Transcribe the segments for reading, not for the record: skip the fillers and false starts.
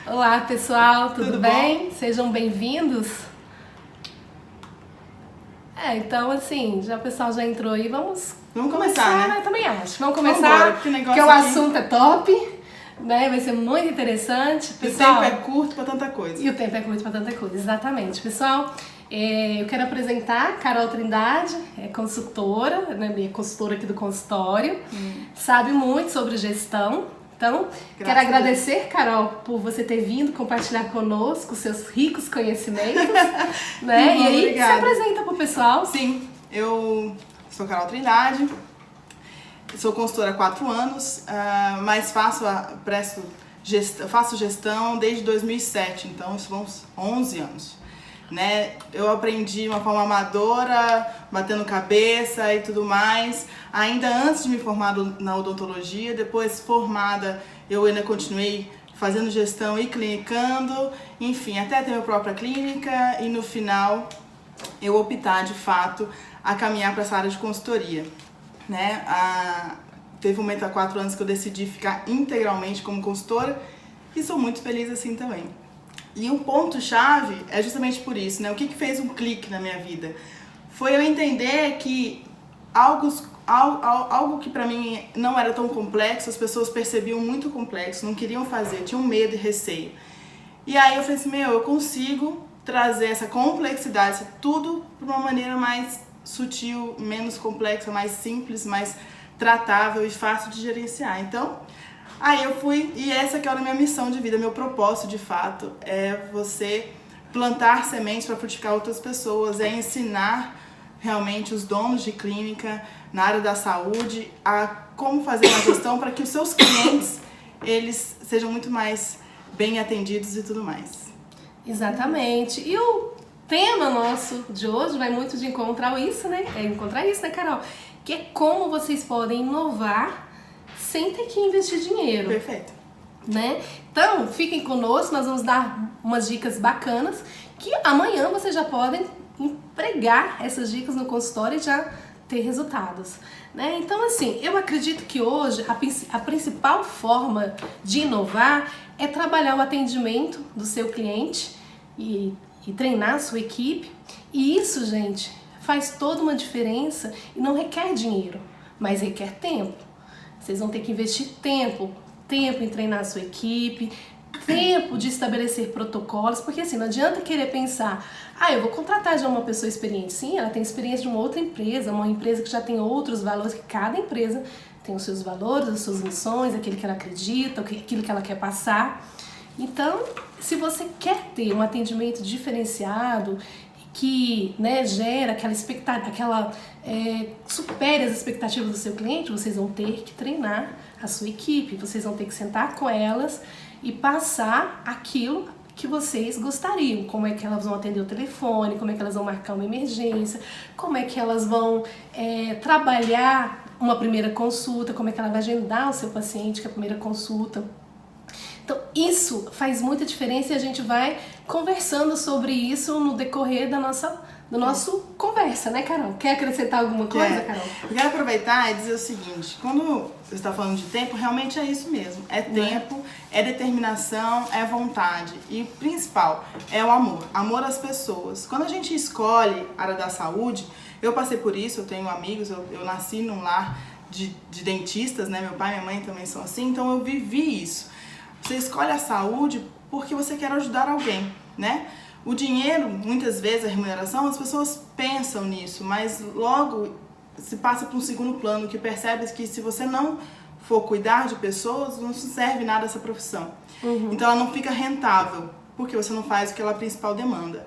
Olá, pessoal, tudo bem? Bom? Sejam bem-vindos. Então assim, o pessoal já entrou aí, vamos começar, né? Eu também acho. Vamos começar, Vambora, porque o aqui... assunto é top, né? Vai ser muito interessante. Pessoal, e o tempo é curto pra tanta coisa. E o tempo é curto pra tanta coisa, exatamente. Pessoal, eu quero apresentar a Carol Trindade, é consultora, né? Minha consultora aqui do consultório, sabe muito sobre gestão. Então, quero agradecer, Carol, por você ter vindo compartilhar conosco seus ricos conhecimentos, né? E aí, obrigada. Se apresenta pro pessoal. Sim, eu sou Carol Trindade, sou consultora há 4 anos, mas faço gestão desde 2007, então isso vão 11 anos. Né? Eu aprendi de uma forma amadora, batendo cabeça e tudo mais, ainda antes de me formar na odontologia. Depois formada, eu ainda continuei fazendo gestão e clinicando, enfim, até ter minha própria clínica e no final eu optar de fato a caminhar para essa área de consultoria, né? Teve um momento há 4 anos que eu decidi ficar integralmente como consultora e sou muito feliz assim também. E um ponto-chave é justamente por isso, né? O que fez um clique na minha vida? Foi eu entender que algo que pra mim não era tão complexo, as pessoas percebiam muito complexo, não queriam fazer, tinham medo e receio. E aí eu falei assim, eu consigo trazer essa complexidade, tudo de uma maneira mais sutil, menos complexa, mais simples, mais tratável e fácil de gerenciar. Então, aí eu fui, e essa que era a minha missão de vida, meu propósito de fato, é você plantar sementes para frutificar outras pessoas, é ensinar realmente os donos de clínica na área da saúde a como fazer uma gestão para que os seus clientes, eles sejam muito mais bem atendidos e tudo mais. Exatamente. E o tema nosso de hoje vai muito de encontrar isso, né, Carol? Que é como vocês podem inovar sem ter que investir dinheiro. Perfeito. Né? Então, fiquem conosco, nós vamos dar umas dicas bacanas que amanhã vocês já podem empregar essas dicas no consultório e já ter resultados. Né? Então, assim, eu acredito que hoje a principal forma de inovar é trabalhar o atendimento do seu cliente e treinar a sua equipe. E isso, gente, faz toda uma diferença e não requer dinheiro, mas requer tempo. Vocês vão ter que investir tempo em treinar a sua equipe, tempo de estabelecer protocolos, porque assim, não adianta querer pensar, eu vou contratar já uma pessoa experiente. Sim, ela tem experiência de uma outra empresa, uma empresa que já tem outros valores, que cada empresa tem os seus valores, as suas missões, aquilo que ela acredita, aquilo que ela quer passar. Então, se você quer ter um atendimento diferenciado, que, né, gera aquela expectativa, supere as expectativas do seu cliente, vocês vão ter que treinar a sua equipe, vocês vão ter que sentar com elas e passar aquilo que vocês gostariam, como é que elas vão atender o telefone, como é que elas vão marcar uma emergência, como é que elas vão trabalhar uma primeira consulta, como é que ela vai agendar o seu paciente com a primeira consulta. Então, isso faz muita diferença e a gente vai conversando sobre isso no decorrer da nossa conversa, né, Carol? Quer acrescentar alguma coisa, Carol? Eu quero aproveitar e dizer o seguinte, quando você está falando de tempo, realmente é isso mesmo. É tempo, é determinação, é vontade. E o principal é o amor. Amor às pessoas. Quando a gente escolhe a área da saúde, eu passei por isso, eu tenho amigos, eu nasci num lar de dentistas, né? Meu pai e minha mãe também são assim, então eu vivi isso. Você escolhe a saúde porque você quer ajudar alguém, né? O dinheiro, muitas vezes, a remuneração, as pessoas pensam nisso, mas logo se passa para um segundo plano, que percebe que se você não for cuidar de pessoas, não serve nada essa profissão. Então ela não fica rentável, porque você não faz o que ela principal demanda.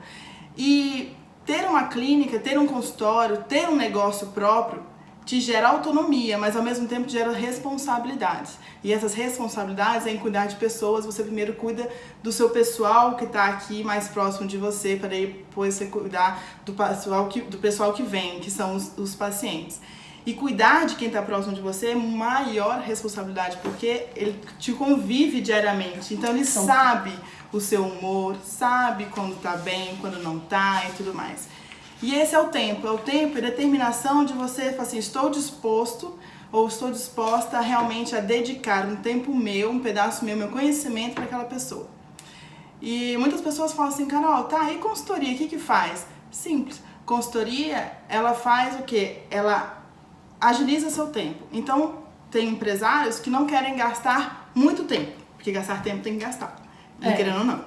E ter uma clínica, ter um consultório, ter um negócio próprio, te gera autonomia, mas ao mesmo tempo te gera responsabilidades. E essas responsabilidades é em cuidar de pessoas. Você primeiro cuida do seu pessoal que está aqui mais próximo de você, para depois você cuidar do pessoal que vem, que são os pacientes. E cuidar de quem está próximo de você é maior responsabilidade, porque ele te convive diariamente. Então ele sabe o seu humor, sabe quando está bem, quando não está e tudo mais. E esse é o tempo e determinação de você falar assim, estou disposto ou estou disposta realmente a dedicar um tempo meu, um pedaço meu conhecimento para aquela pessoa. E muitas pessoas falam assim, Carol, tá, e consultoria, o que faz? Simples. Consultoria, ela faz o quê? Ela agiliza seu tempo. Então, tem empresários que não querem gastar muito tempo, porque gastar tempo tem que gastar, não querendo ou não.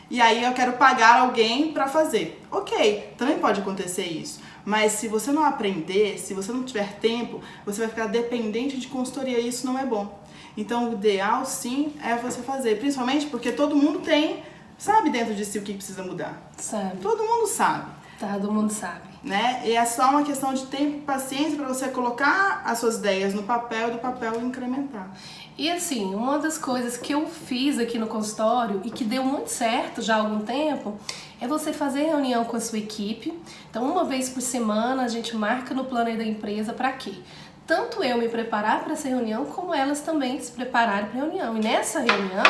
E aí eu quero pagar alguém para fazer. Ok, também pode acontecer isso. Mas se você não aprender, se você não tiver tempo, você vai ficar dependente de consultoria e isso não é bom. Então o ideal sim é você fazer, principalmente porque todo mundo sabe dentro de si o que precisa mudar. Sabe. Todo mundo sabe. Todo mundo sabe. Né? E é só uma questão de tempo e paciência para você colocar as suas ideias no papel e do papel incrementar. E assim, uma das coisas que eu fiz aqui no consultório e que deu muito certo já há algum tempo é você fazer reunião com a sua equipe. Então, uma vez por semana a gente marca no planner da empresa para quê? Tanto eu me preparar para essa reunião, como elas também se prepararem para a reunião. E nessa reunião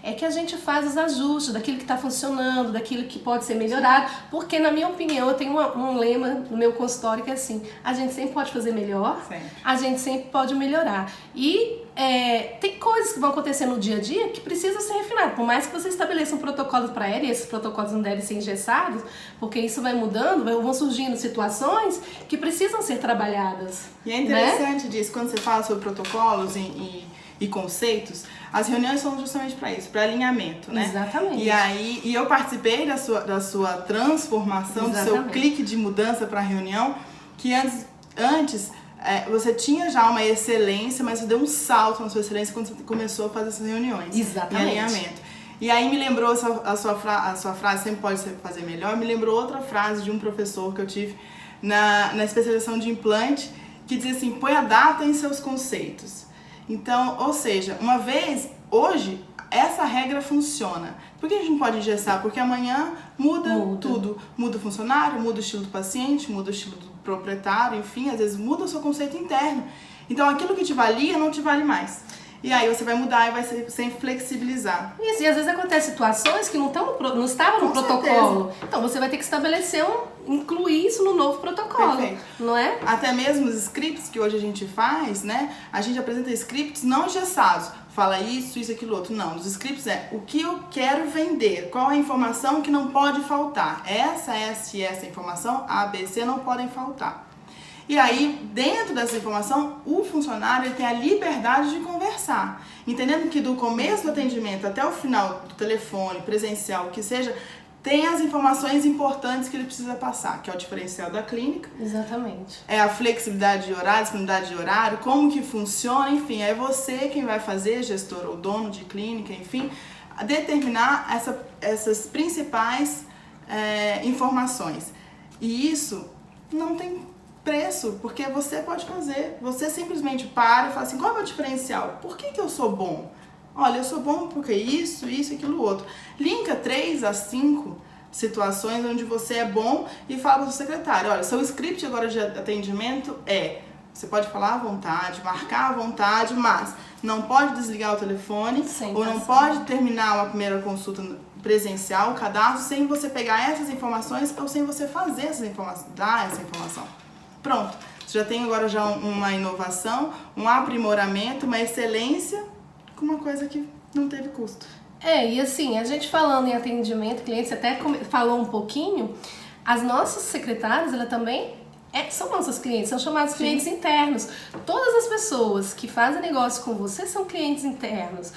é que a gente faz os ajustes daquilo que está funcionando, daquilo que pode ser melhorado, porque na minha opinião, eu tenho um lema no meu consultório que é assim, a gente sempre pode fazer melhor, a gente sempre pode melhorar. E tem coisas que vão acontecer no dia a dia que precisam ser refinadas, por mais que você estabeleça um protocolo para ela, e esses protocolos não devem ser engessados, porque isso vai mudando, vão surgindo situações que precisam ser trabalhadas. E é interessante disso, quando você fala sobre protocolos e conceitos, as reuniões são justamente para isso, para alinhamento, né? Exatamente. E eu participei da sua transformação, do seu clique de mudança para a reunião, que antes você tinha já uma excelência, mas você deu um salto na sua excelência quando você começou a fazer essas reuniões. Exatamente. Em alinhamento. E aí me lembrou a sua frase, sempre pode fazer melhor, me lembrou outra frase de um professor que eu tive na especialização de implante, que dizia assim, põe a data em seus conceitos. Então, ou seja, hoje, essa regra funciona. Por que a gente não pode engessar? Porque amanhã muda tudo. Muda o funcionário, muda o estilo do paciente, muda o estilo do proprietário, enfim, às vezes muda o seu conceito interno. Então, aquilo que te valia não te vale mais. E aí você vai mudar e vai sempre flexibilizar. Isso, e às vezes acontecem situações que não estavam no protocolo. Então você vai ter que incluir isso no novo protocolo. Perfeito. Não é? Até mesmo os scripts que hoje a gente faz, né? A gente apresenta scripts não engessados. Fala isso, aquilo outro. Não, os scripts o que eu quero vender, qual é a informação que não pode faltar. Essa informação, A, B, C, não podem faltar. E aí, dentro dessa informação, o funcionário ele tem a liberdade de conversar. Entendendo que do começo do atendimento até o final do telefone, presencial, o que seja, tem as informações importantes que ele precisa passar, que é o diferencial da clínica. Exatamente. É a flexibilidade de horário, disponibilidade de horário, como que funciona, enfim, é você quem vai fazer, gestor ou dono de clínica, enfim, determinar essas principais informações. E isso não tem preço, porque você pode fazer. Você simplesmente para e fala assim, qual é o meu diferencial? Por que eu sou bom? Olha, eu sou bom porque isso, aquilo, outro. Linka 3 a 5 situações onde você é bom e fala para o seu secretário, olha, seu script agora de atendimento você pode falar à vontade, marcar à vontade, mas não pode desligar o telefone ou não pode terminar uma primeira consulta presencial, o cadastro, sem você pegar essas informações ou sem você fazer essa informação, dar essa informação. Pronto, você já tem agora uma inovação, um aprimoramento, uma excelência com uma coisa que não teve custo. E assim, a gente falando em atendimento, clientes, até falou um pouquinho, as nossas secretárias, ela também são nossos clientes, são chamados clientes internos. Todas as pessoas que fazem negócio com você são clientes internos.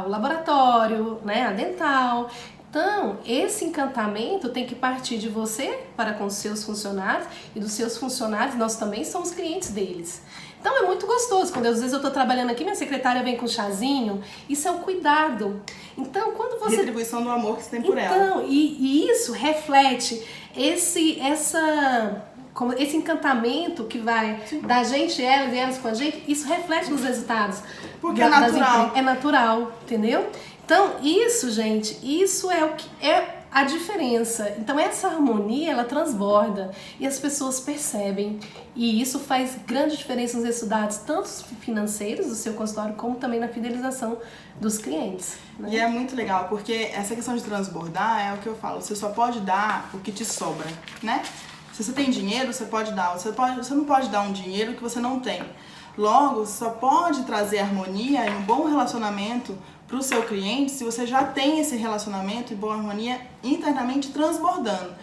O laboratório, né, a dental. Então, esse encantamento tem que partir de você para com os seus funcionários e dos seus funcionários, nós também somos clientes deles. Então, é muito gostoso. Quando às vezes eu estou trabalhando aqui, minha secretária vem com um chazinho, isso é o cuidado. Então, quando você... Retribuição do amor que você tem por ela. Então, e isso reflete esse encantamento que vai da gente, elas e elas com a gente, isso reflete nos resultados. Porque é natural. É natural, entendeu? Então, isso, gente, isso é o que é a diferença. Então, essa harmonia, ela transborda e as pessoas percebem. E isso faz grande diferença nos resultados, tanto financeiros do seu consultório, como também na fidelização dos clientes. Né? E é muito legal, porque essa questão de transbordar é o que eu falo, você só pode dar o que te sobra, né? Se você tem dinheiro, você pode dar. Você não pode dar um dinheiro que você não tem. Logo, só pode trazer harmonia e um bom relacionamento para o seu cliente se você já tem esse relacionamento e boa harmonia internamente transbordando.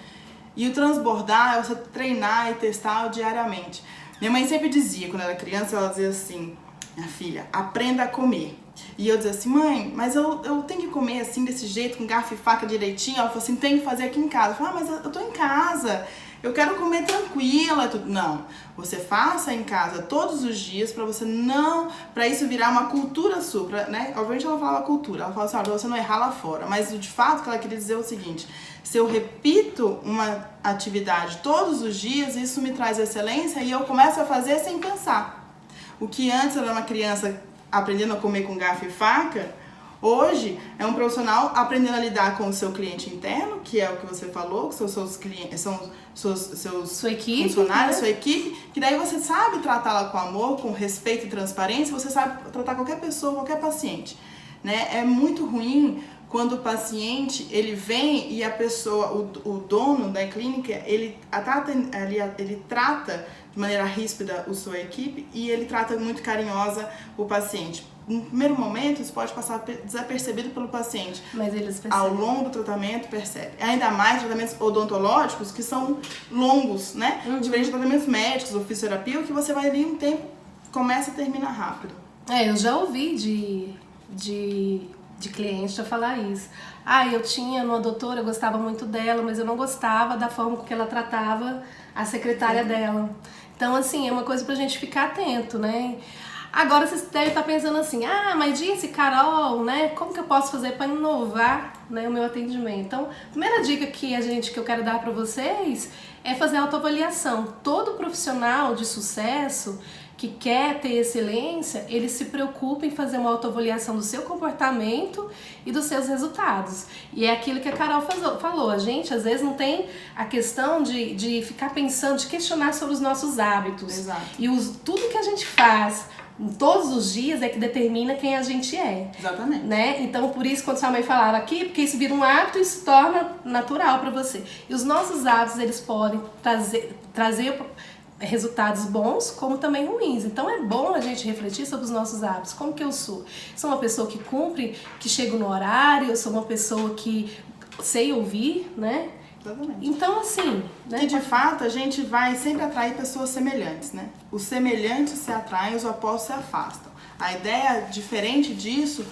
E o transbordar é você treinar e testar diariamente. Minha mãe sempre dizia, quando eu era criança, ela dizia assim: minha filha, aprenda a comer. E eu dizia assim: mãe, mas eu tenho que comer assim, desse jeito, com garfo e faca direitinho? Ela falou assim: tem que fazer aqui em casa. Eu falei: mas eu tô em casa, eu quero comer tranquila. Não, você faça em casa todos os dias para isso virar uma cultura sua, né? Obviamente ela falava cultura, ela falava assim: pra você não errar lá fora. Mas de fato o que ela queria dizer é o seguinte: se eu repito uma atividade todos os dias, isso me traz excelência e eu começo a fazer sem pensar. O que antes era uma criança aprendendo a comer com garfo e faca, hoje é um profissional aprendendo a lidar com o seu cliente interno, que é o que você falou, que são seus clientes, são sua equipe, funcionários, né? sua equipe, que daí você sabe tratá-la com amor, com respeito e transparência, você sabe tratar qualquer pessoa, qualquer paciente, né? É muito ruim quando o paciente, ele vem e a pessoa, o dono da clínica, ele trata de maneira ríspida a sua equipe e ele trata muito carinhosa o paciente. No primeiro momento, isso pode passar desapercebido pelo paciente. Mas eles percebem. Ao longo do tratamento, percebe. Ainda mais tratamentos odontológicos, que são longos, né? Diferente de tratamentos médicos ou fisioterapia, que você vai ali um tempo, começa e termina rápido. Eu já ouvi de cliente já falar isso. Eu tinha uma doutora, eu gostava muito dela, mas eu não gostava da forma com que ela tratava a secretária dela. Então, assim, é uma coisa pra gente ficar atento, né? Agora você deve estar pensando assim: mas disse, Carol, né? Como que eu posso fazer para inovar, né, o meu atendimento? Então, a primeira dica que eu quero dar para vocês é fazer autoavaliação. Todo profissional de sucesso que quer ter excelência, ele se preocupa em fazer uma autoavaliação do seu comportamento e dos seus resultados. E é aquilo que a Carol falou. A gente, às vezes, não tem a questão de ficar pensando, de questionar sobre os nossos hábitos. Exato. E tudo que a gente faz todos os dias é que determina quem a gente é. Exatamente. Né? Então, por isso, quando sua mãe falava aqui, porque isso vira um hábito e se torna natural para você. E os nossos hábitos, eles podem trazer resultados bons, como também ruins. Então é bom a gente refletir sobre os nossos hábitos. Como que eu sou? Sou uma pessoa que cumpre, que chego no horário, eu sou uma pessoa que sei ouvir, né? Exatamente. Então, assim, né? Que de fato a gente vai sempre atrair pessoas semelhantes, né? Os semelhantes se atraem, os opostos se afastam. A ideia diferente disso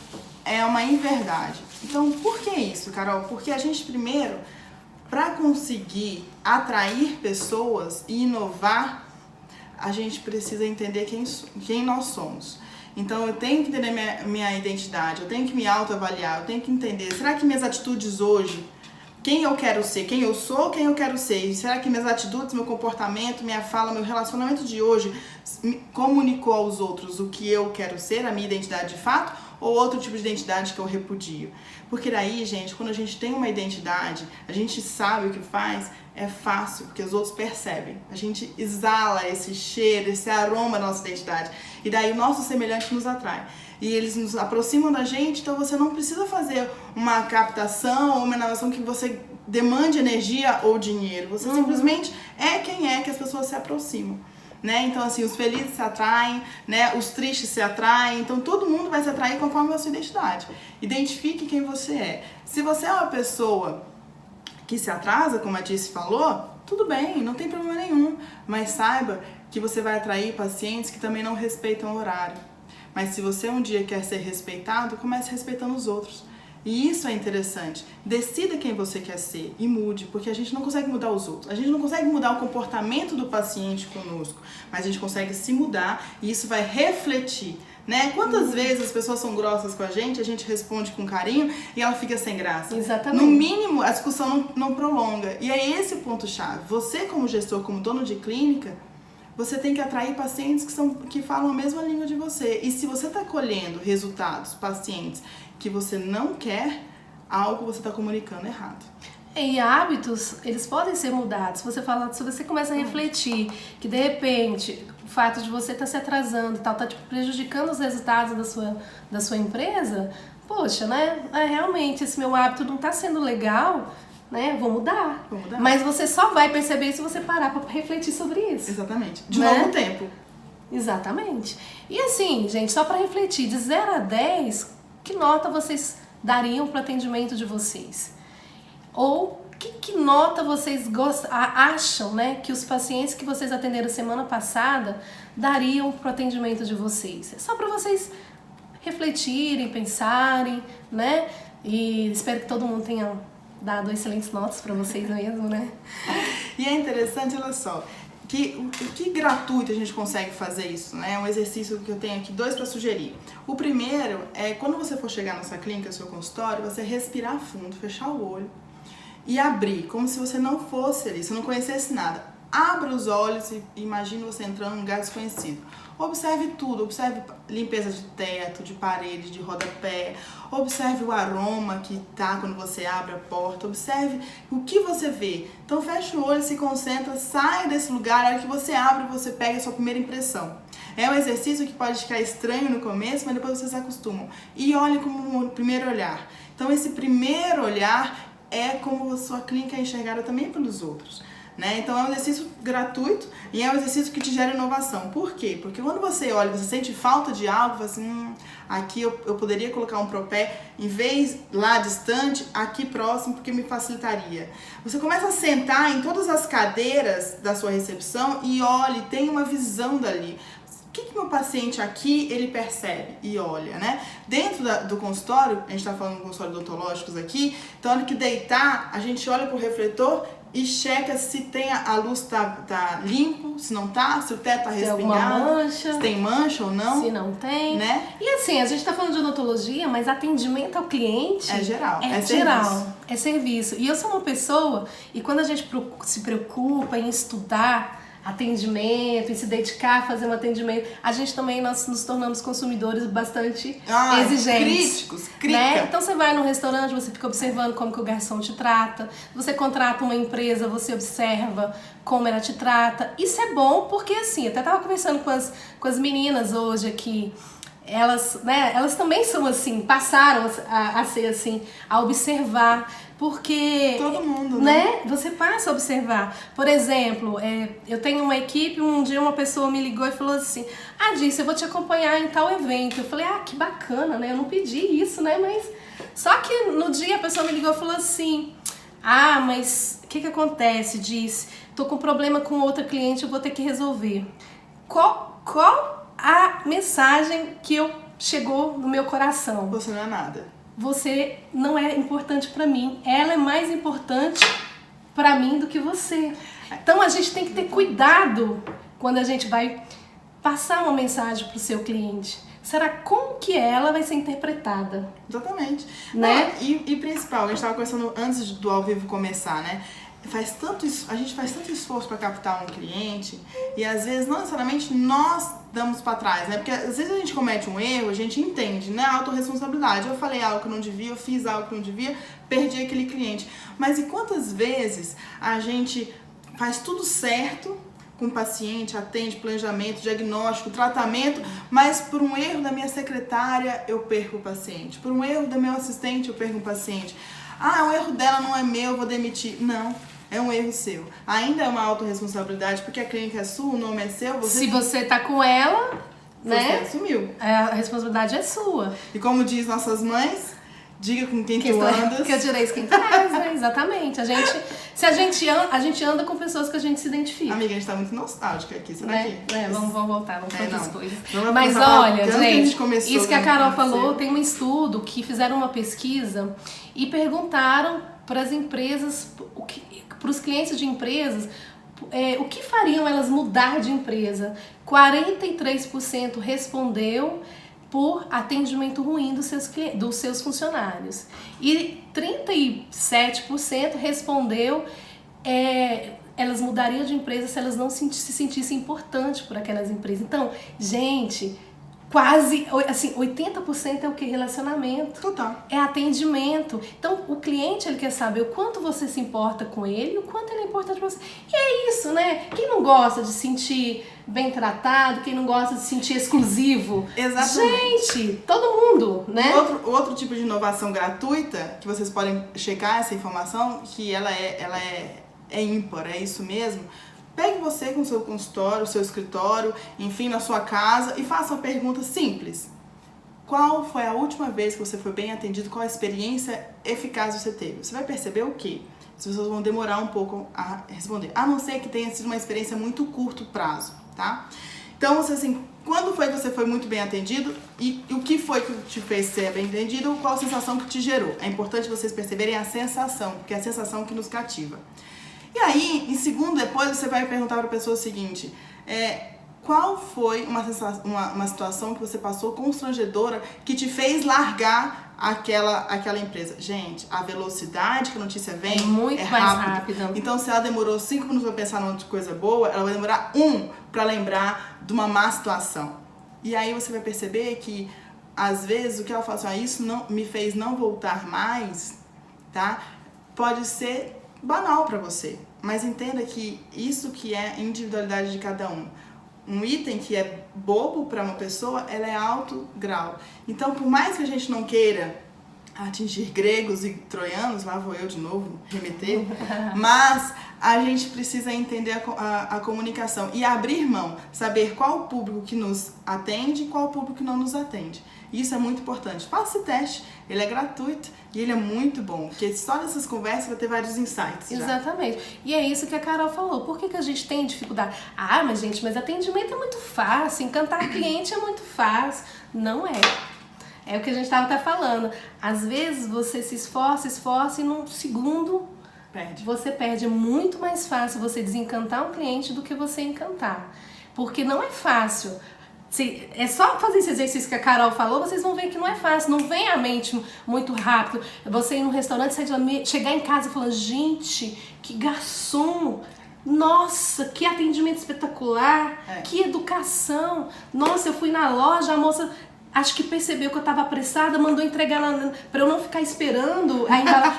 é uma inverdade. Então, por que isso, Carol? Porque a gente primeiro, para conseguir atrair pessoas e inovar, a gente precisa entender quem nós somos. Então eu tenho que entender minha identidade, eu tenho que me autoavaliar, eu tenho que entender, será que minhas atitudes hoje, quem eu quero ser, quem eu sou, quem eu quero ser, e será que minhas atitudes, meu comportamento, minha fala, meu relacionamento de hoje comunicou aos outros o que eu quero ser, a minha identidade de fato, ou outro tipo de identidade que eu repudio? Porque daí, gente, quando a gente tem uma identidade, a gente sabe o que faz, é fácil, porque os outros percebem. A gente exala esse cheiro, esse aroma da nossa identidade. E daí o nosso semelhante nos atrai. E eles nos aproximam da gente, então você não precisa fazer uma captação ou uma inovação que você demande energia ou dinheiro. Você simplesmente é quem é que as pessoas se aproximam. Né? Então, assim, os felizes se atraem, né? Os tristes se atraem, então todo mundo vai se atrair conforme a sua identidade. Identifique quem você é. Se você é uma pessoa que se atrasa, como a Tice falou, tudo bem, não tem problema nenhum, mas saiba que você vai atrair pacientes que também não respeitam o horário. Mas se você um dia quer ser respeitado, comece respeitando os outros. E isso é interessante. Decida quem você quer ser e mude, porque a gente não consegue mudar os outros. A gente não consegue mudar o comportamento do paciente conosco, mas a gente consegue se mudar e isso vai refletir, né? Quantas vezes as pessoas são grossas com a gente responde com carinho e ela fica sem graça. Exatamente. No mínimo, a discussão não prolonga. E é esse o ponto-chave. Você, como gestor, como dono de clínica, você tem que atrair pacientes que falam a mesma língua de você. E se você está colhendo resultados, pacientes que você não quer, algo você está comunicando errado. E hábitos, eles podem ser mudados. Se você começa a refletir que, de repente, o fato de você estar se atrasando e tal, tá prejudicando os resultados da sua empresa, poxa, né? Realmente, esse meu hábito não está sendo legal, né? Vou mudar. Mas você só vai perceber se você parar para refletir sobre isso. Exatamente. De né? novo tempo. Exatamente. E assim, gente, só para refletir, de 0 a 10, que nota vocês dariam para o atendimento de vocês? Ou que nota vocês acham, né, que os pacientes que vocês atenderam semana passada dariam para o atendimento de vocês? É só para vocês refletirem, pensarem, né? E espero que todo mundo tenha dado excelentes notas para vocês mesmo, né? E é interessante, olha só, que gratuito a gente consegue fazer isso, né? É um exercício que eu tenho aqui, 2 para sugerir. O primeiro é, quando você for chegar na sua clínica, no seu consultório, você respirar fundo, fechar o olho e abrir, como se você não fosse ali, se não conhecesse nada. Abra os olhos e imagine você entrando num lugar desconhecido. Observe tudo, observe limpeza de teto, de parede, de rodapé, observe o aroma que tá quando você abre a porta, observe o que você vê. Então fecha o olho, se concentra, sai desse lugar, a hora que você abre, você pega a sua primeira impressão. É um exercício que pode ficar estranho no começo, mas depois vocês se acostumam. E olhe como um primeiro olhar. Então esse primeiro olhar é como a sua clínica é enxergada também pelos outros. Né? Então é um exercício gratuito e é um exercício que te gera inovação. Por quê? Porque quando você olha, você sente falta de algo, você assim, aqui eu poderia colocar um propé, em vez lá distante, aqui próximo, porque me facilitaria. Você começa a sentar em todas as cadeiras da sua recepção e olha, tem uma visão dali. O que meu paciente aqui, ele percebe e olha, né? Dentro do consultório, a gente está falando de consultório odontológicos aqui, então na hora que deitar, a gente olha pro refletor e checa se tem a luz tá limpo, se não tá, se o teto tá respingado, se tem mancha ou não. Se não tem. Né? E assim, a gente tá falando de odontologia, mas atendimento ao cliente é geral. É geral, é serviço. E eu sou uma pessoa, e quando a gente se preocupa em estudar atendimento e se dedicar a fazer um atendimento, a gente também nos tornamos consumidores bastante exigentes. Críticos, né? Então você vai num restaurante, você fica observando como que o garçom te trata, você contrata uma empresa, você observa como ela te trata. Isso é bom porque assim, eu até tava conversando com as meninas hoje aqui, elas, né, elas também são assim, passaram a ser assim, a observar. Porque, todo mundo, né? Você passa a observar. Por exemplo, eu tenho uma equipe, um dia uma pessoa me ligou e falou assim: Dice, eu vou te acompanhar em tal evento. Eu falei, que bacana, né? Eu não pedi isso, né? Mas só que no dia a pessoa me ligou e falou assim: mas o que acontece? Dice, tô com problema com outra cliente, eu vou ter que resolver. Qual a mensagem que chegou no meu coração? Você não é nada. Você não é importante pra mim. Ela é mais importante pra mim do que você. Então a gente tem que ter cuidado quando a gente vai passar uma mensagem pro seu cliente. Será como que ela vai ser interpretada? Exatamente. Né? E principal, a gente estava conversando antes do ao vivo começar, né? A gente faz tanto esforço para captar um cliente e às vezes não necessariamente nós damos para trás, né? Porque às vezes a gente comete um erro, a gente entende, né? Autorresponsabilidade. Eu falei algo que eu não devia, eu fiz algo que eu não devia, perdi aquele cliente. Mas e quantas vezes a gente faz tudo certo com o paciente, atende, planejamento, diagnóstico, tratamento, mas por um erro da minha secretária eu perco o paciente, por um erro do meu assistente eu perco o paciente. O erro dela não é meu, eu vou demitir. Não. É um erro seu. Ainda é uma autorresponsabilidade, porque a clínica é sua, o nome é seu. Se você tá com ela, né? Você assumiu. A responsabilidade é sua. E como diz nossas mães, diga com quem tu andas. Que eu direi quem tu és, né? Exatamente. A gente anda com pessoas que a gente se identifica. Amiga, a gente tá muito nostálgica aqui, será que? Vamos voltar, vamos para outras coisas. Mas olha, gente, isso que a Carol falou, ser. tem um estudo que fizeram uma pesquisa e perguntaram para as empresas, para os clientes de empresas, o que fariam elas mudar de empresa. 43% respondeu por atendimento ruim dos seus funcionários. E 37% respondeu elas mudariam de empresa se elas não se sentissem importantes por aquelas empresas. Então, gente, quase, assim, 80% é o que? Relacionamento. Total. É atendimento. Então, o cliente, ele quer saber o quanto você se importa com ele e o quanto ele é importante pra você. E é isso, né? Quem não gosta de se sentir bem tratado, quem não gosta de se sentir exclusivo? Exatamente. Gente, todo mundo, né? Outro tipo de inovação gratuita, que vocês podem checar essa informação, que ela é ímpar, é isso mesmo. Pegue você com o seu consultório, o seu escritório, enfim, na sua casa e faça uma pergunta simples. Qual foi a última vez que você foi bem atendido? Qual a experiência eficaz você teve? Você vai perceber o quê? As pessoas vão demorar um pouco a responder. A não ser que tenha sido uma experiência muito curto prazo, tá? Então, você assim, quando foi que você foi muito bem atendido e o que foi que te fez ser bem atendido? Qual a sensação que te gerou? É importante vocês perceberem a sensação, porque é a sensação que nos cativa. E aí, em segundo, depois você vai perguntar para a pessoa o seguinte, qual foi uma situação que você passou constrangedora que te fez largar aquela empresa? Gente, a velocidade que a notícia vem muito mais rápida. Então, se ela demorou 5 minutos para pensar numa coisa boa, ela vai demorar 1 para lembrar de uma má situação. E aí você vai perceber que, às vezes, o que ela fala assim, isso não, me fez não voltar mais, tá? Pode ser banal para você, mas entenda que isso que é individualidade de cada um. Um item que é bobo para uma pessoa, ela é alto grau. Então, por mais que a gente não queira atingir gregos e troianos, lá vou eu de novo remeter, mas a gente precisa entender a comunicação e abrir mão, saber qual o público que nos atende e qual o público que não nos atende. Isso é muito importante. Faça esse teste, ele é gratuito e ele é muito bom, porque só nessas conversas vai ter vários insights. Exatamente. E é isso que a Carol falou. Por que a gente tem dificuldade? Ah, mas gente, mas atendimento é muito fácil, encantar cliente é muito fácil. Não é. É o que a gente estava até falando. Às vezes você se esforça e num segundo você perde. É muito mais fácil você desencantar um cliente do que você encantar. Porque não é fácil. É só fazer esse exercício que a Carol falou, vocês vão ver que não é fácil, não vem à mente muito rápido. Você ir num restaurante, chegar em casa e falar, gente, que garçom, nossa, que atendimento espetacular, que educação, nossa, eu fui na loja, a moça acho que percebeu que eu estava apressada, mandou entregar para eu não ficar esperando,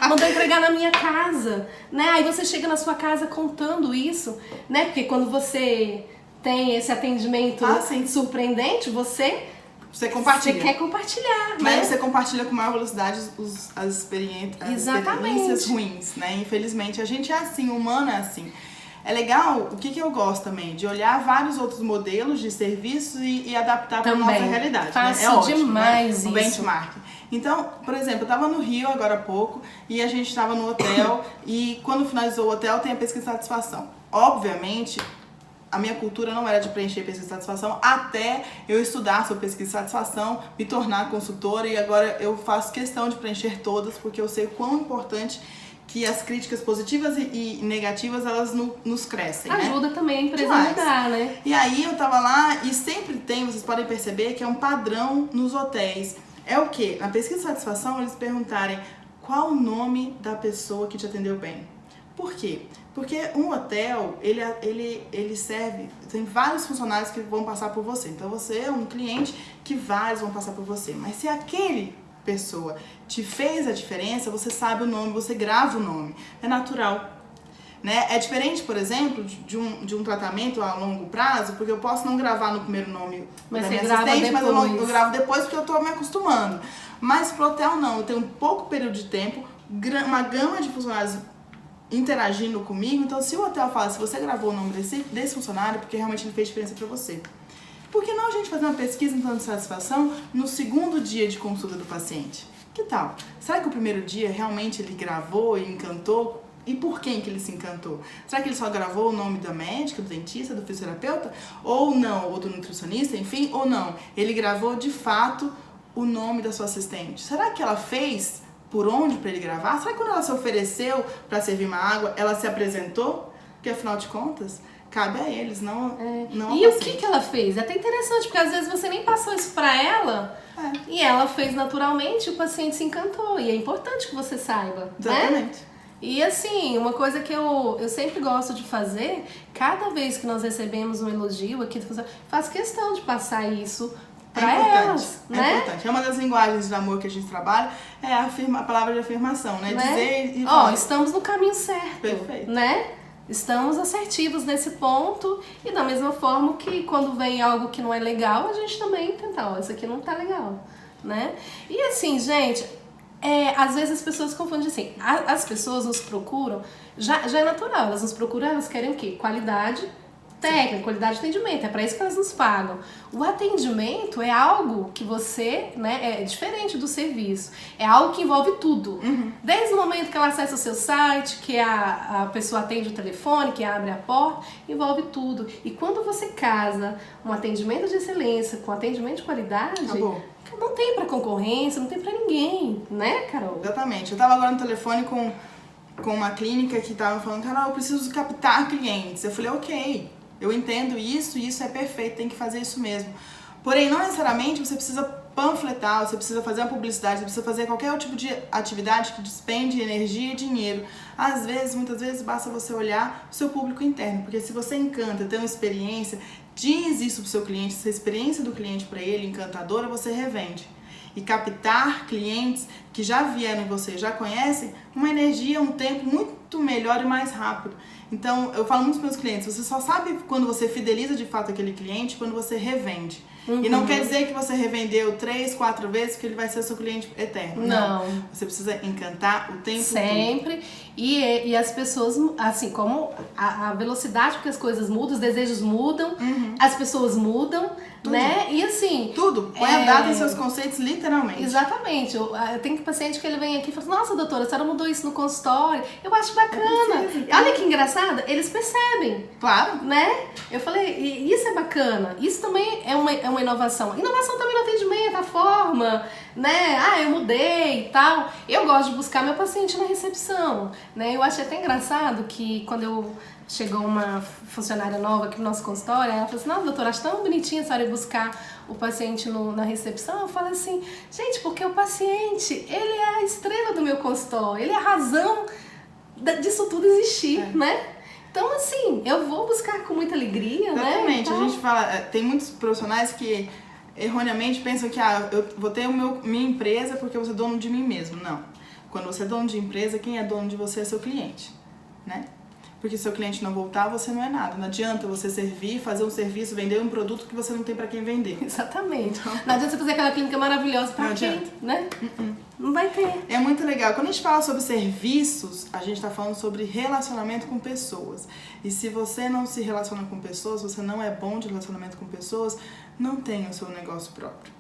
mandou entregar na minha casa, né? Aí você chega na sua casa contando isso, né? Porque quando você tem esse atendimento surpreendente, você compartilha. Você quer compartilhar, né? Você compartilha com maior velocidade as experiências ruins, né? Infelizmente, a gente é assim, o humano é assim. É legal, o que eu gosto também, de olhar vários outros modelos de serviços e adaptar para a nossa realidade. Faço, né? É ótimo, demais, né? O benchmark. Então, por exemplo, eu estava no Rio agora há pouco e a gente estava no hotel e quando finalizou o hotel tem a pesquisa de satisfação. Obviamente, a minha cultura não era de preencher pesquisa de satisfação até eu estudar sobre pesquisa de satisfação, me tornar consultora e agora eu faço questão de preencher todas porque eu sei o quão importante que as críticas positivas e negativas, elas nos crescem, Ajuda né? também a empresa a mudar, né? E aí eu tava lá e sempre tem, vocês podem perceber que é um padrão nos hotéis. É o quê? Na pesquisa de satisfação, eles perguntarem qual o nome da pessoa que te atendeu bem. Por quê? Porque um hotel, ele serve, tem vários funcionários que vão passar por você. Então você é um cliente que vários vão passar por você. Mas se aquele pessoa te fez a diferença, você sabe o nome, você grava o nome. É natural. Né? É diferente, por exemplo, de um tratamento a longo prazo, porque eu posso não gravar no primeiro nome da minha assistente, mas eu gravo depois porque eu estou me acostumando. Mas pro hotel não, eu tenho um pouco período de tempo, uma gama de funcionários interagindo comigo, então se o hotel fala, se você gravou o nome desse funcionário, porque realmente ele fez diferença para você. Por que não a gente fazer uma pesquisa em plano de satisfação no segundo dia de consulta do paciente? Que tal? Será que o primeiro dia realmente ele gravou e encantou? E por quem que ele se encantou? Será que ele só gravou o nome da médica, do dentista, do fisioterapeuta? Ou não? Ou do nutricionista, enfim? Ou não? Ele gravou de fato o nome da sua assistente. Será que ela fez por onde para ele gravar? Será que quando ela se ofereceu para servir uma água, ela se apresentou? Porque afinal de contas, cabe a eles, não E o que ela fez? É até interessante, porque às vezes você nem passou isso pra ela e ela fez naturalmente e o paciente se encantou. E é importante que você saiba, exatamente. Né? E assim, uma coisa que eu sempre gosto de fazer, cada vez que nós recebemos um elogio aqui, faço questão de passar isso pra elas, né? É importante. É uma das linguagens de amor que a gente trabalha, é a palavra de afirmação, né? Dizer e falar. Estamos no caminho certo. Perfeito. Né? Estamos assertivos nesse ponto e da mesma forma que quando vem algo que não é legal, a gente também tenta, isso aqui não tá legal, né? E assim, gente, Às vezes as pessoas confundem assim, as pessoas nos procuram, já é natural, elas nos procuram, elas querem o quê? Qualidade técnica, qualidade de atendimento, é para isso que elas nos pagam. O atendimento é algo que você, né, é diferente do serviço, é algo que envolve tudo. Desde o momento que ela acessa o seu site, que a pessoa atende o telefone, que abre a porta, envolve tudo. E quando você casa um atendimento de excelência com atendimento de qualidade, acabou. Não tem para concorrência, não tem para ninguém, né, Carol? Exatamente. Eu tava agora no telefone com uma clínica que tava falando, Carol, eu preciso captar clientes. Eu falei, ok, eu entendo isso e isso é perfeito, tem que fazer isso mesmo. Porém, não necessariamente você precisa panfletar, você precisa fazer uma publicidade, você precisa fazer qualquer tipo de atividade que despende energia e dinheiro. Às vezes, muitas vezes, basta você olhar o seu público interno, porque se você encanta, tem uma experiência, diz isso pro seu cliente, se a experiência do cliente para ele encantadora, você revende. E captar clientes que já vieram em você, já conhecem, uma energia, um tempo muito melhor e mais rápido. Então, eu falo muito para os meus clientes, você só sabe quando você fideliza de fato aquele cliente, quando você revende. E não quer dizer que você revendeu 3, 4 vezes que ele vai ser seu cliente eterno. Não. Você precisa encantar o tempo sempre. todo. E as pessoas, assim, como a velocidade que as coisas mudam, os desejos mudam, as pessoas mudam, tudo. Né? E assim... Tudo. Põe a data em seus conceitos, literalmente. Exatamente. Eu tenho paciente que ele vem aqui e fala, nossa, doutora, a senhora mudou isso no consultório. Eu acho bacana. Olha que engraçado, eles percebem. Claro. Né? Eu falei, e isso é bacana. Isso também é uma inovação. Inovação também no atendimento, a forma, né? Eu mudei e tal. Eu gosto de buscar meu paciente na recepção, né? Eu achei até engraçado que quando chegou uma funcionária nova aqui no nosso consultório, ela falou assim, não, doutora, acho tão bonitinha a senhora ir buscar o paciente na recepção. Eu falei assim, gente, porque o paciente, ele é a estrela do meu consultório, ele é a razão disso tudo existir, né? Então, assim, eu vou buscar com muita alegria, exatamente, né? Exatamente, a gente fala, tem muitos profissionais que erroneamente pensam que eu vou ter minha empresa porque eu sou dono de mim mesmo. Não. Quando você é dono de empresa, quem é dono de você é seu cliente, né? Porque se seu cliente não voltar, você não é nada. Não adianta você servir, fazer um serviço, vender um produto que você não tem pra quem vender. Exatamente. Não adianta você fazer aquela clínica maravilhosa pra quem, né? Não vai ter. É muito legal. Quando a gente fala sobre serviços, a gente tá falando sobre relacionamento com pessoas. E se você não se relaciona com pessoas, você não é bom de relacionamento com pessoas, não tenha o seu negócio próprio.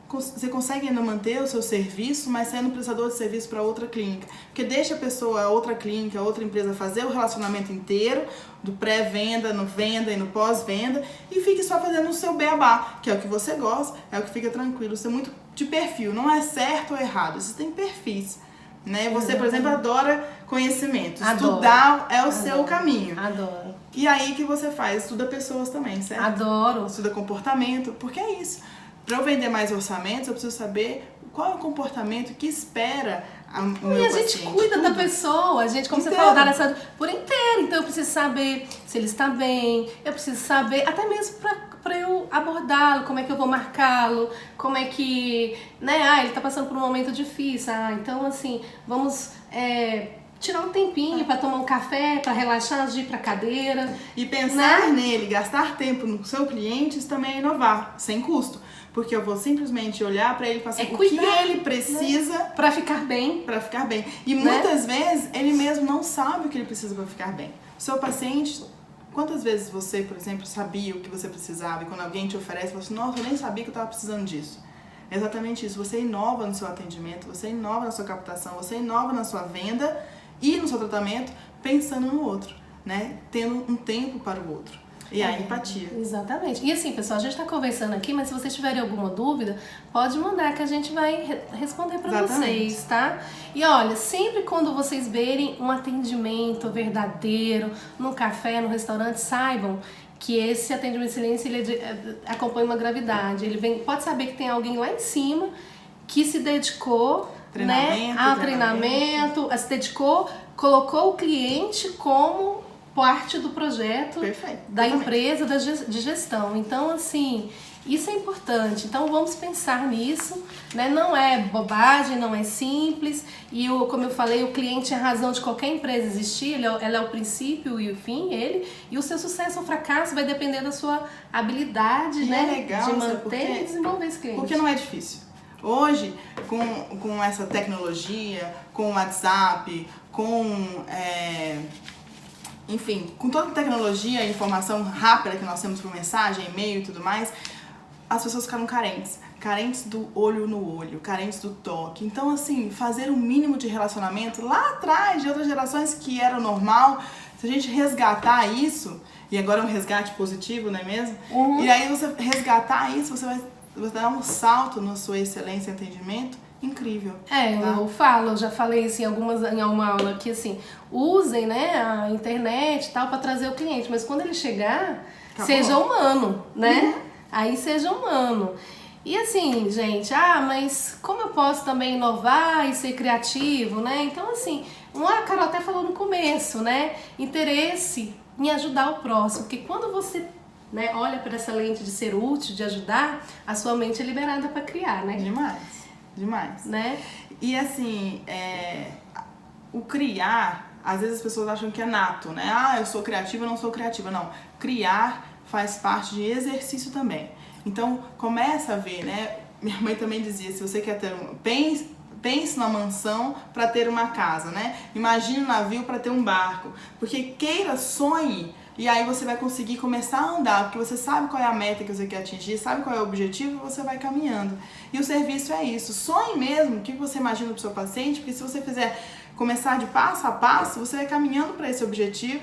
Você consegue ainda manter o seu serviço, mas sendo prestador de serviço para outra clínica. Porque deixa a pessoa, a outra clínica, a outra empresa fazer o relacionamento inteiro, do pré-venda, no venda e no pós-venda, e fique só fazendo o seu beabá, que é o que você gosta, é o que fica tranquilo. Isso é muito de perfil, não é certo ou errado, existem perfis. Né? Você, por exemplo, adora conhecimento. Adoro. Estudar é o seu caminho. Adoro. E aí que você faz? Estuda pessoas também, certo? Adoro. Estuda comportamento, porque é isso. Para eu vender mais orçamentos, eu preciso saber qual é o comportamento que espera o meu paciente. E a gente cuida da pessoa, a gente, como inteiro. você falou, dar essa por inteiro. Então eu preciso saber se ele está bem, eu preciso saber, até mesmo para eu abordá-lo, como é que eu vou marcá-lo, como é que, né, ele está passando por um momento difícil, então assim, vamos... tirar um tempinho para tomar um café, para relaxar antes de ir para cadeira. E pensar nele, gastar tempo no seu cliente, isso também é inovar, sem custo. Porque eu vou simplesmente olhar para ele e falar assim, o que ele precisa, né? Para ficar bem. Para ficar bem. E muitas vezes ele mesmo não sabe o que ele precisa para ficar bem. O seu paciente, quantas vezes você, por exemplo, sabia o que você precisava e quando alguém te oferece, você fala assim, nossa, eu nem sabia que eu estava precisando disso. É exatamente isso. Você inova no seu atendimento, você inova na sua captação, você inova na sua venda e no seu tratamento, pensando no outro, né? Tendo um tempo para o outro. E a empatia. Exatamente. E assim, pessoal, a gente está conversando aqui, mas se vocês tiverem alguma dúvida, pode mandar que a gente vai responder para vocês, tá? E olha, sempre quando vocês verem um atendimento verdadeiro, num café, no restaurante, saibam que esse atendimento em silêncio, ele acompanha uma gravidade. Ele pode saber que tem alguém lá em cima que se dedicou ao treinamento, se dedicou, colocou o cliente como parte do projeto da empresa de gestão. Então, assim, isso é importante. Então, vamos pensar nisso, né? Não é bobagem, não é simples. E, como eu falei, o cliente é a razão de qualquer empresa existir. Ela é o princípio e o fim, E o seu sucesso ou fracasso vai depender da sua habilidade, né? É legal, de manter e desenvolver esse cliente. Porque não é difícil. Hoje, com essa tecnologia, com o WhatsApp, enfim, com toda a tecnologia e informação rápida que nós temos por mensagem, e-mail e tudo mais, as pessoas ficaram carentes do olho no olho, carentes do toque. Então, assim, fazer o mínimo de relacionamento lá atrás, de outras gerações que era normal, se a gente resgatar isso, e agora é um resgate positivo, não é mesmo? Uhum. E aí você resgatar isso, você vai dar um salto na sua excelência e atendimento incrível. Eu já falei isso em uma aula que assim, usem, né, a internet e tal para trazer o cliente, mas quando ele chegar, seja humano, né? Aí seja humano. E assim, gente, mas como eu posso também inovar e ser criativo, né? Então assim, a Carol até falou no começo, né? Interesse em ajudar o próximo, porque quando você, né, olha para essa lente de ser útil, de ajudar, a sua mente é liberada para criar, né? Demais. Né? E assim, o criar, às vezes as pessoas acham que é nato, né? Eu sou criativa, eu não sou criativa. Não, criar faz parte de exercício também. Então, começa a ver, né? Minha mãe também dizia, se você quer ter pense na mansão para ter uma casa, né? Imagine um navio para ter um barco. Porque sonhe. E aí você vai conseguir começar a andar, porque você sabe qual é a meta que você quer atingir, sabe qual é o objetivo e você vai caminhando. E o serviço é isso. Sonhe mesmo o que você imagina para o seu paciente, porque se você fizer começar de passo a passo, você vai caminhando para esse objetivo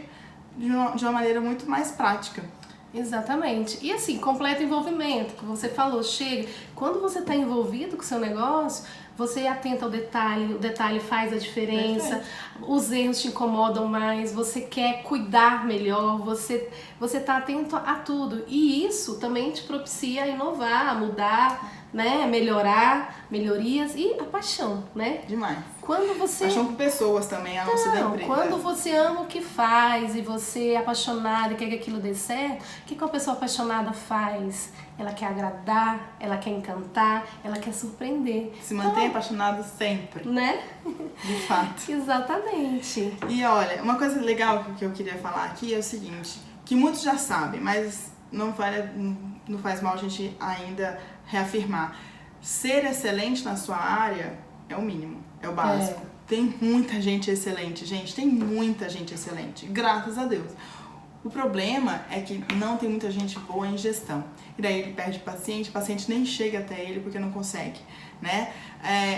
de uma maneira muito mais prática. Exatamente. E assim, completo envolvimento, que você falou, chega. Quando você está envolvido com o seu negócio, você é atento ao detalhe, o detalhe faz a diferença, Perfeito. Os erros te incomodam mais, você quer cuidar melhor, você tá atento a tudo. E isso também te propicia a inovar, a mudar, né? Melhorias e a paixão, né? Demais. Quando você... Paixão por pessoas também, a não ser da empresa. Quando você ama o que faz e você é apaixonada e quer que aquilo dê certo, o que uma pessoa apaixonada faz? Ela quer agradar, ela quer encantar, ela quer surpreender. Se mantém apaixonado sempre. Né? De fato. Exatamente. E olha, uma coisa legal que eu queria falar aqui é o seguinte, que muitos já sabem, mas não faz mal a gente ainda reafirmar. Ser excelente na sua área é o mínimo, é o básico. Tem muita gente excelente, gente, tem muita gente excelente, graças a Deus. O problema é que não tem muita gente boa em gestão. E daí ele perde o paciente nem chega até ele porque não consegue, né?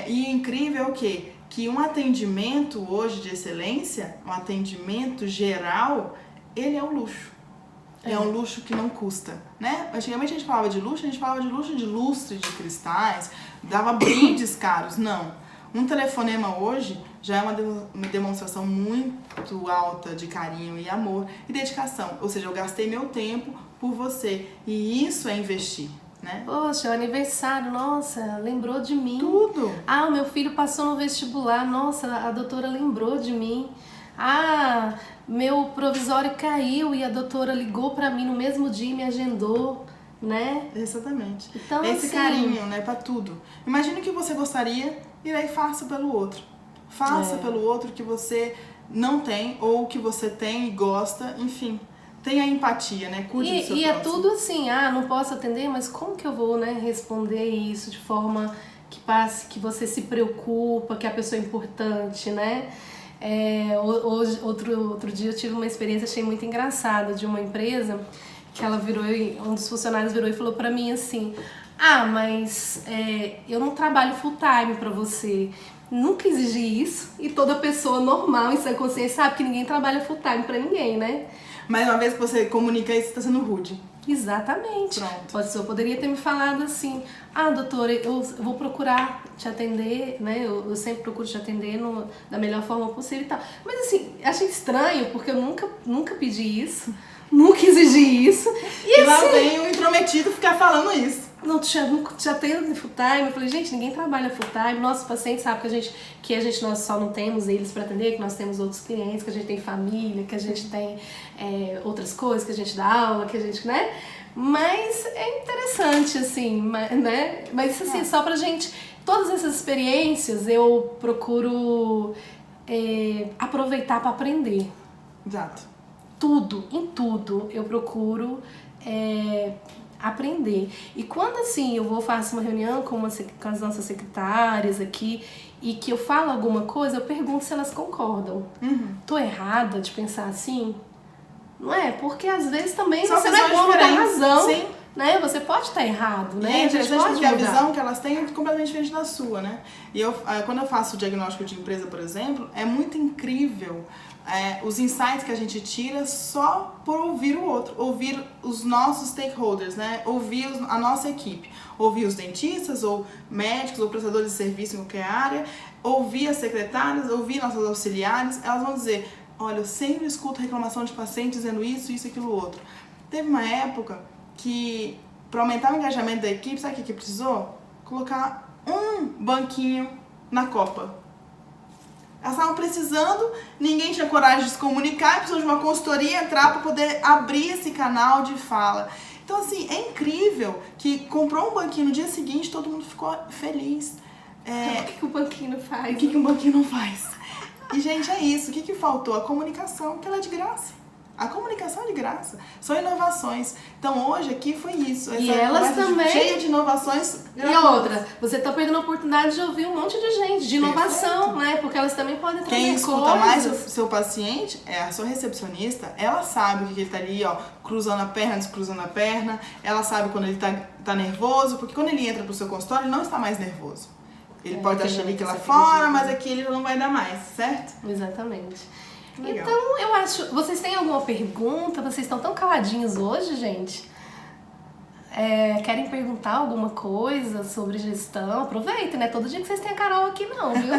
E incrível é o quê? Que um atendimento hoje de excelência, um atendimento geral, ele é um luxo. É um luxo que não custa, né? Antigamente a gente falava de luxo de lustre, de cristais, dava brindes caros. Não. Um telefonema hoje já é uma demonstração muito alta de carinho e amor e dedicação. Ou seja, eu gastei meu tempo por você. E isso é investir, né? Poxa, é o aniversário, nossa, lembrou de mim. Tudo. O meu filho passou no vestibular, nossa, a doutora lembrou de mim. Meu provisório caiu e a doutora ligou pra mim no mesmo dia e me agendou, né? Exatamente. Então, esse assim, carinho, né, pra tudo. Imagina o que você gostaria e aí faça pelo outro. Faça pelo outro que você não tem ou que você tem e gosta, enfim. Tenha empatia, né? Cuide do seu próximo. É tudo assim, não posso atender, mas como que eu vou, né, responder isso de forma que passe, que você se preocupa, que a pessoa é importante, né? Outro dia eu tive uma experiência, achei muito engraçada, de uma empresa que ela virou, um dos funcionários virou e falou pra mim assim, mas eu não trabalho full time pra você. Nunca exigi isso, e toda pessoa normal em sua consciência sabe que ninguém trabalha full time pra ninguém, né? Mas uma vez que você comunica isso, você tá sendo rude. Exatamente. Pronto. A pessoa poderia ter me falado assim, doutora, eu vou procurar te atender, né? Eu sempre procuro te atender da melhor forma possível e tal. Mas assim, achei estranho, porque eu nunca pedi isso, nunca exigi isso. E lá vem o intrometido ficar falando isso. Não, já tenho full time. Eu falei, gente, ninguém trabalha full time. Nossos pacientes sabem que nós só não temos eles para atender, que nós temos outros clientes, que a gente tem família, que a gente tem outras coisas, que a gente dá aula, que a gente, né? Mas é interessante, assim, né? Mas assim, só pra gente... Todas essas experiências eu procuro aproveitar para aprender. Exato. Em tudo eu procuro aprender. E quando assim eu faço uma reunião com as nossas secretárias aqui e que eu falo alguma coisa, eu pergunto se elas concordam. Tô errada de pensar assim? Não é? Porque às vezes também São você não é bom, não tem razão. Sim. Né? Você pode estar errado, né? E é interessante porque a mudar. visão que elas têm é completamente diferente da sua, né? E quando eu faço o diagnóstico de empresa, por exemplo, é muito incrível os insights que a gente tira só por ouvir o outro, ouvir os nossos stakeholders, né? Ouvir a nossa equipe, ouvir os dentistas, ou médicos, ou prestadores de serviço em qualquer área, ouvir as secretárias, ouvir nossas auxiliares. Elas vão dizer, olha, eu sempre escuto reclamação de paciente dizendo isso, aquilo, outro. Teve uma época que, para aumentar o engajamento da equipe, sabe o que precisou? Colocar um banquinho na copa. Elas estavam precisando, ninguém tinha coragem de se comunicar, precisou de uma consultoria entrar para poder abrir esse canal de fala. Então, assim, é incrível que comprou um banquinho no dia seguinte, todo mundo ficou feliz. O que o banquinho não faz? O que um banquinho não faz? E, gente, é isso. O que faltou? A comunicação, que ela é de graça. A comunicação é de graça. São inovações. Então, hoje aqui foi isso. E elas também... cheia de inovações. E outra, você tá perdendo a oportunidade de ouvir um monte de gente, de inovação, né? Porque elas também podem trazer Quem coisas. escuta mais o seu paciente é a sua recepcionista. Ela sabe o que ele tá ali, ó, cruzando a perna, descruzando a perna. Ela sabe quando ele tá nervoso, porque quando ele entra pro seu consultório, ele não está mais nervoso. Ele pode estar chilique lá fora, mas aqui ele não vai dar mais, certo? Exatamente. Legal. Então, eu acho... Vocês têm alguma pergunta? Vocês estão tão caladinhos hoje, gente? Querem perguntar alguma coisa sobre gestão? Aproveitem, né? Todo dia que vocês têm a Carol aqui não, viu?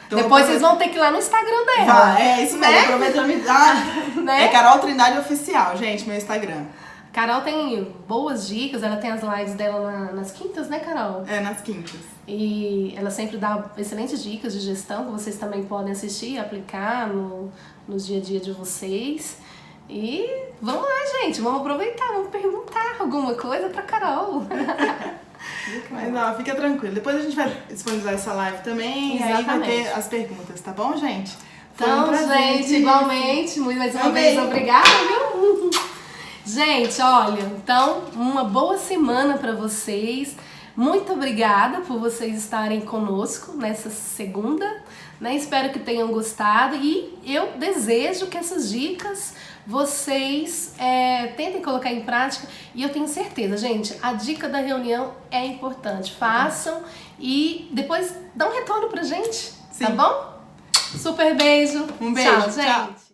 Então, depois vocês vão ter que ir lá no Instagram dela. É isso mesmo, aproveita me dar. Né? É Carol Trindade Oficial, gente, meu Instagram. Carol tem boas dicas, ela tem as lives dela nas quintas, né, Carol? É, nas quintas. E ela sempre dá excelentes dicas de gestão que vocês também podem assistir e aplicar no dia a dia de vocês. E vamos lá, gente, vamos aproveitar, vamos perguntar alguma coisa pra Carol. Mas ó, fica tranquilo. Depois a gente vai disponibilizar essa live também. Exatamente. E aí vai ter as perguntas, tá bom, gente? Foi Então, um prazer, gente, igualmente, mais uma vez, obrigada, viu? Gente, olha, então, uma boa semana pra vocês. Muito obrigada por vocês estarem conosco nessa segunda, né? Espero que tenham gostado e eu desejo que essas dicas vocês tentem colocar em prática e eu tenho certeza, gente, a dica da reunião é importante. Façam e depois dá um retorno pra gente, Sim. tá bom? Super beijo. Um beijo, Tchau, gente. tchau.